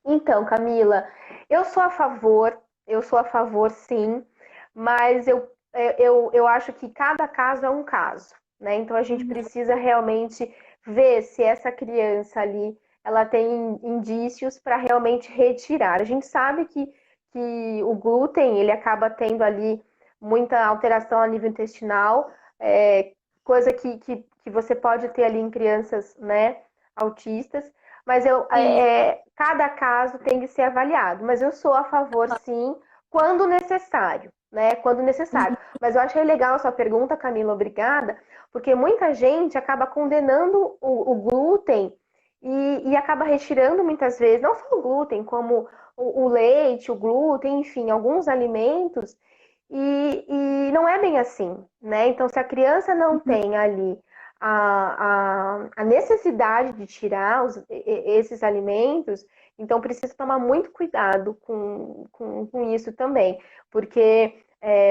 Então, Camila, eu sou a favor, eu sou a favor sim, mas eu acho que cada caso é um caso, né? Então a gente Uhum. precisa realmente ver se essa criança ali ela tem indícios para realmente retirar. A gente sabe que o glúten ele acaba tendo ali muita alteração a nível intestinal, coisa que você pode ter ali em crianças, né, autistas. Mas Sim. cada caso tem que ser avaliado. Mas eu sou a favor, sim, quando necessário, né? Quando necessário. Uhum. Mas eu achei legal a sua pergunta, Camila, obrigada, porque muita gente acaba condenando o glúten e acaba retirando muitas vezes, não só o glúten, como o leite, o glúten, enfim, alguns alimentos, e não é bem assim, né? Então, se a criança não Uhum. tem ali a necessidade de tirar esses alimentos, então precisa tomar muito cuidado com isso também, porque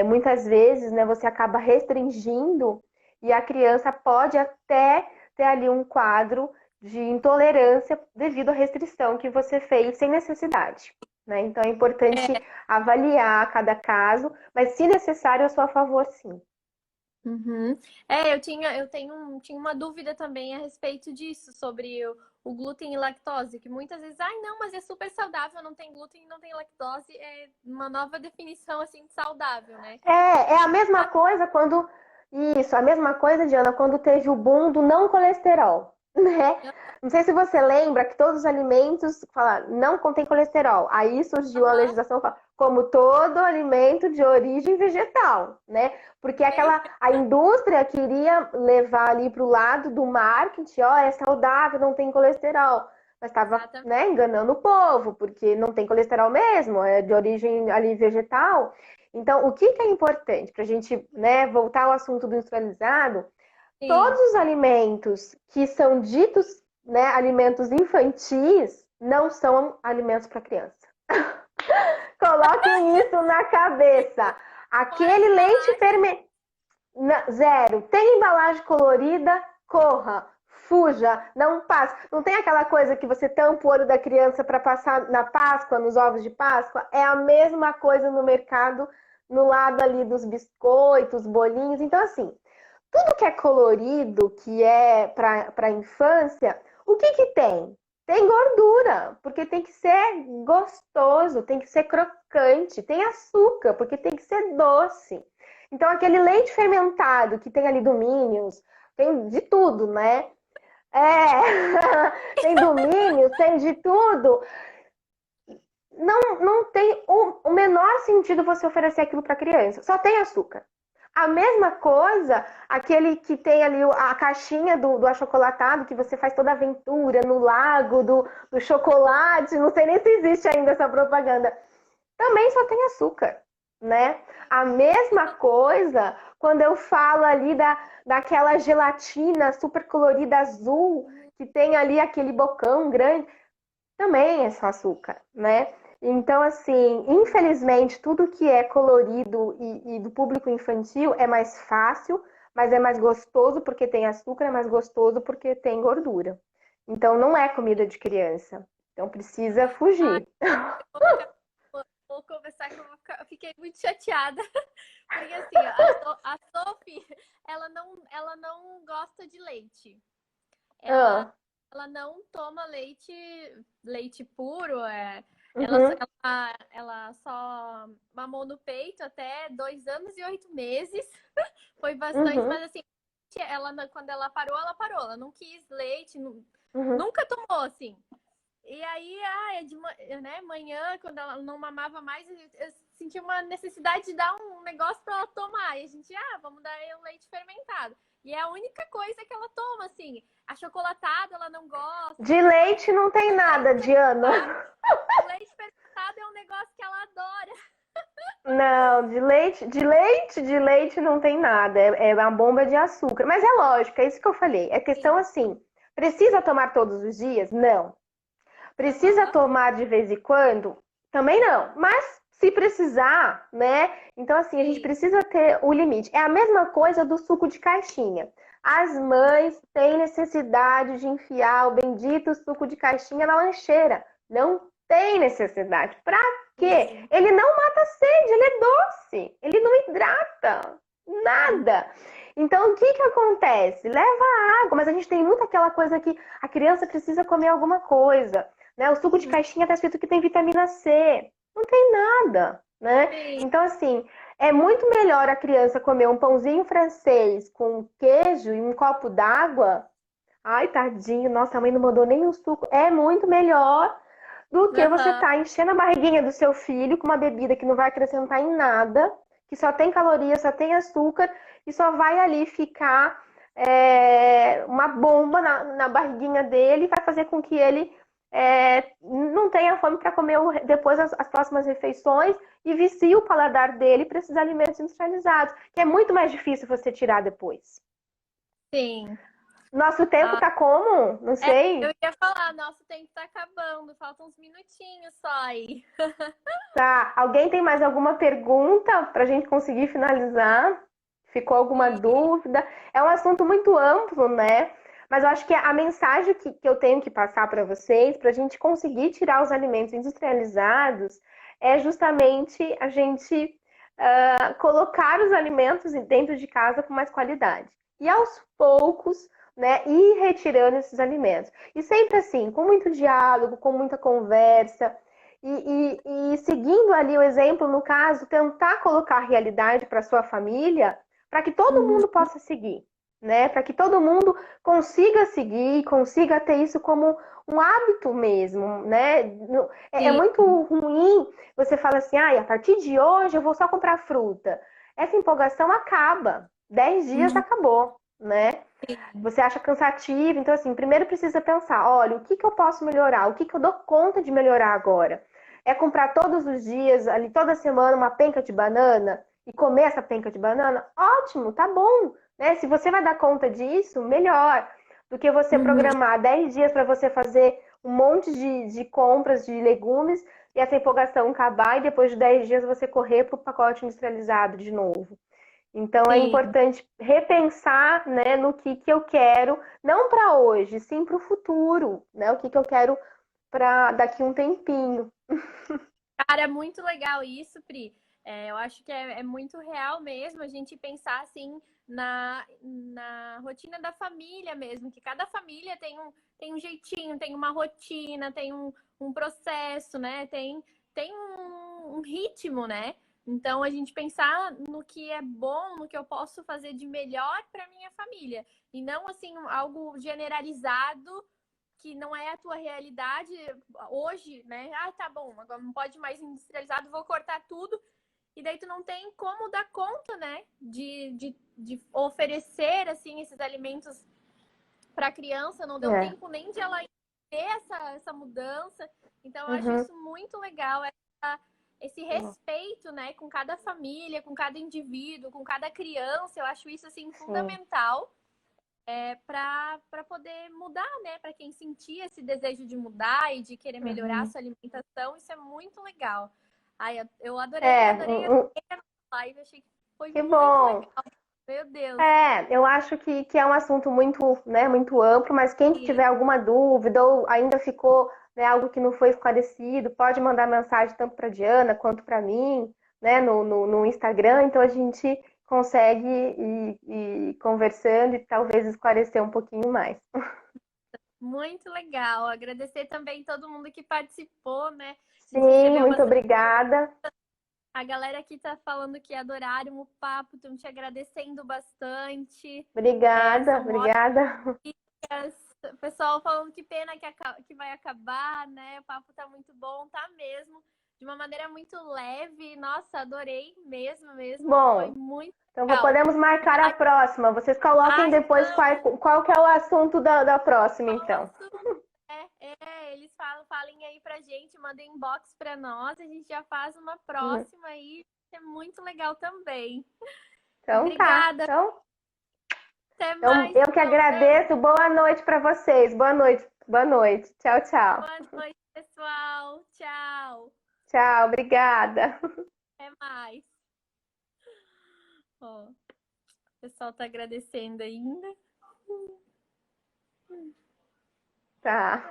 muitas vezes, né, você acaba restringindo e a criança pode até ter ali um quadro de intolerância devido à restrição que você fez sem necessidade. Né? Então é importante avaliar cada caso, mas se necessário, eu sou a favor, sim. Uhum. Tinha uma dúvida também a respeito disso, sobre o glúten e lactose, que muitas vezes, ai, não, mas é super saudável, não tem glúten, não tem lactose, é uma nova definição, assim, de saudável, né? É a mesma coisa quando. Isso, a mesma coisa, Diana, quando teve o boom do não colesterol, né? Não sei se você lembra que todos os alimentos falaram, não contém colesterol. Aí surgiu a Aham, legislação como todo alimento de origem vegetal, né? Porque a indústria queria levar ali para o lado do marketing, ó, é saudável, não tem colesterol. Mas estava, exatamente. né, enganando o povo, porque não tem colesterol mesmo, é de origem ali vegetal. Então, o que é importante para a gente, né, voltar ao assunto do industrializado? Sim. Todos os alimentos que são ditos, né, alimentos infantis não são alimentos para criança. Coloquem isso na cabeça. Fora as Aquele leite embalagens. fermentado. Zero. Tem embalagem colorida? Corra. Fuja, não passe. Não tem aquela coisa que você tampa o olho da criança para passar na Páscoa, nos ovos de Páscoa? É a mesma coisa no mercado, no lado ali dos biscoitos, bolinhos. Então, assim, tudo que é colorido, que é para infância, o que que tem? Tem gordura, porque tem que ser gostoso, tem que ser crocante, tem açúcar, porque tem que ser doce. Então, aquele leite fermentado que tem ali do Minions, tem de tudo, né? Tem do Minions, tem de tudo. Não tem o menor sentido você oferecer aquilo para criança. Só tem açúcar. A mesma coisa, aquele que tem ali a caixinha do achocolatado, que você faz toda a aventura no lago do chocolate, não sei nem se existe ainda essa propaganda. Também só tem açúcar. né? A mesma coisa quando eu falo ali daquela gelatina super colorida azul, que tem ali aquele bocão grande, também é só açúcar, né? Então, assim, infelizmente, tudo que é colorido e do público infantil é mais fácil, mas é mais gostoso porque tem açúcar, é mais gostoso porque tem gordura. Então, não é comida de criança. Então, precisa Ai, fugir. vou conversar que eu fiquei muito chateada. Porque assim, a Sophie, ela não gosta de leite. Ela, Ah, ela não toma leite puro. uhum, Ela só mamou no peito até 2 anos e 8 meses. Foi bastante, uhum, mas assim, quando ela parou, ela parou. Ela não quis leite, uhum. nunca tomou, assim. E aí, né, manhã, quando ela não mamava mais, eu senti uma necessidade de dar um negócio para ela tomar. E a gente, vamos dar um leite fermentado. E é a única coisa que ela toma, assim. Achocolatado ela não gosta. De leite não tem O leite nada, fermentado, Diana. o leite fermentado é um negócio que ela adora. Não, de leite não tem nada. É uma bomba de açúcar. Mas é lógico, é isso que eu falei. É questão Sim. assim, precisa tomar todos os dias? Não. Precisa Aham. tomar de vez em quando? Também não. Mas se precisar, né? Então, assim, a gente Sim. precisa ter o limite. É a mesma coisa do suco de caixinha. As mães têm necessidade de enfiar o bendito suco de caixinha na lancheira. Não tem necessidade. Pra quê? Sim. Ele não mata a sede, ele é doce. Ele não hidrata. Nada. Então, o que que acontece? Leva água, mas a gente tem muito aquela coisa que a criança precisa comer alguma coisa, né? O suco de Uhum. caixinha tá escrito que tem vitamina C. Não tem nada, né? Sim. Então, assim, é muito melhor a criança comer um pãozinho francês com queijo e um copo d'água. Ai, tadinho, nossa, a mãe não mandou nem o suco. É muito melhor do que você Aham. tá enchendo a barriguinha do seu filho com uma bebida que não vai acrescentar em nada, que só tem caloria, só tem açúcar e só vai ali ficar uma bomba na barriguinha dele e vai fazer com que ele não tenha fome para comer depois as próximas refeições e vicie o paladar dele para esses alimentos industrializados, que é muito mais difícil você tirar depois. Sim. Nosso tempo Ah, tá como? Não eu sei. ia falar, nosso tempo tá acabando, faltam uns minutinhos só aí. Tá. Alguém tem mais alguma pergunta para a gente conseguir finalizar? Ficou alguma Sim. dúvida? É um assunto muito amplo, né? Mas eu acho que a mensagem que eu tenho que passar para vocês, para a gente conseguir tirar os alimentos industrializados, é justamente a gente colocar os alimentos dentro de casa com mais qualidade. E aos poucos, né, ir retirando esses alimentos. E sempre assim, com muito diálogo, com muita conversa, e seguindo ali o exemplo, no caso, tentar colocar a realidade para sua família, para que todo Uhum. mundo possa seguir, né? Para que todo mundo consiga seguir, consiga ter isso como um hábito mesmo, né? É Sim. muito ruim você fala assim, ah, a partir de hoje eu vou só comprar fruta. Essa empolgação acaba, 10 dias Uhum. acabou, né? Sim. Você acha cansativo, então assim, primeiro precisa pensar, olha, o que que eu posso melhorar? O que que eu dou conta de melhorar agora? É comprar todos os dias, ali toda semana, uma penca de banana e comer essa penca de banana? Ótimo, tá bom, né? Se você vai dar conta disso, melhor do que você Uhum. programar 10 dias para você fazer um monte de compras de legumes e essa empolgação acabar e depois de 10 dias você correr para o pacote industrializado de novo. Então é Sim. importante repensar, né, no que eu quero, não para hoje, sim para o futuro, né? O que eu quero para daqui um tempinho. Cara, é muito legal isso, Pri. Eu acho que é muito real mesmo a gente pensar assim na rotina da família mesmo, que cada família tem um jeitinho, tem uma rotina, tem um processo, né? Tem um ritmo, né? Então a gente pensar no que é bom, no que eu posso fazer de melhor para minha família. E não assim algo generalizado que não é a tua realidade hoje, né? Ah, tá bom, agora não pode mais industrializado, vou cortar tudo. E daí tu não tem como dar conta, né? De oferecer, assim, esses alimentos para a criança. Não deu É. tempo nem de ela ter essa mudança. Então, eu acho Uhum. isso muito legal. esse respeito, né, com cada família, com cada indivíduo, com cada criança. Eu acho isso, assim, Sim. fundamental para poder mudar, né? Para quem sentir esse desejo de mudar e de querer melhorar a Uhum. sua alimentação, isso é muito legal. Ai, eu adorei, É, adorei a live, achei que foi que muito bom. legal. Meu Deus. É, eu acho que é um assunto muito, né, muito amplo, mas quem E tiver alguma dúvida ou ainda ficou, né, algo que não foi esclarecido, pode mandar mensagem tanto para Diana quanto para mim, né, no Instagram, então a gente consegue ir conversando e talvez esclarecer um pouquinho mais. muito legal. Agradecer também todo mundo que participou, né? A gente Sim, recebeu muito bastante. obrigada. A galera aqui tá falando que adoraram o papo, estão te agradecendo bastante. Obrigada, São ótimas. obrigada. O pessoal falando que pena que vai acabar, né? O papo tá muito bom, tá mesmo. De uma maneira muito leve. Nossa, adorei mesmo, mesmo. Foi Bom, muito então legal. podemos marcar a próxima. Vocês coloquem Ai, depois vamos! qual que é o assunto da próxima, Qual o então. assunto? Eles falem aí pra gente, mandem inbox pra nós, a gente já faz uma Uhum. próxima aí, é muito legal também. Então tá. Obrigada, até Então mais eu que então, beijo, agradeço. Boa noite para vocês. Boa noite. Boa noite. Tchau, tchau. boa noite, pessoal, tchau, Tchau, obrigada. até mais. Ó, o pessoal tá agradecendo ainda. Tá.